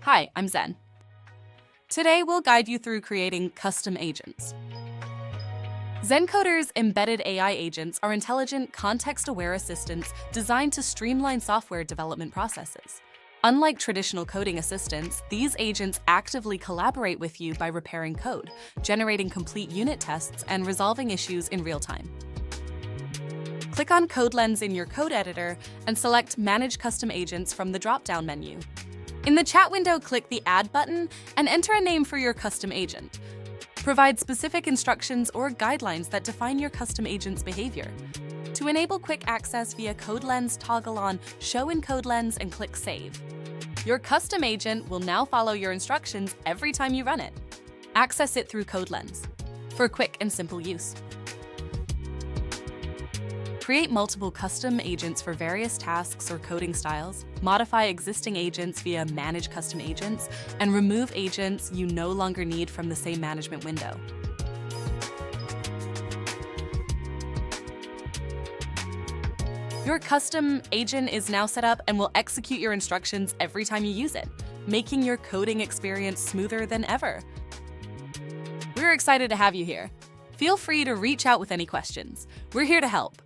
Hi, I'm Zen. Today we'll guide you through creating custom agents. Zencoder's embedded AI agents are intelligent, context-aware assistants designed to streamline software development processes. Unlike traditional coding assistants, these agents actively collaborate with you by repairing code, generating complete unit tests, and resolving issues in real time. Click on Code Lens in your code editor and select Manage Custom Agents from the drop-down menu. In the chat window, click the Add button and enter a name for your custom agent. Provide specific instructions or guidelines that define your custom agent's behavior. To enable quick access via Code Lens, toggle on Show in Code Lens and click Save. Your custom agent will now follow your instructions every time you run it. Access it through Code Lens for quick and simple use. Create multiple custom agents for various tasks or coding styles, modify existing agents via Manage Custom Agents, and remove agents you no longer need from the same management window. Your custom agent is now set up and will execute your instructions every time you use it, making your coding experience smoother than ever. We're excited to have you here. Feel free to reach out with any questions. We're here to help.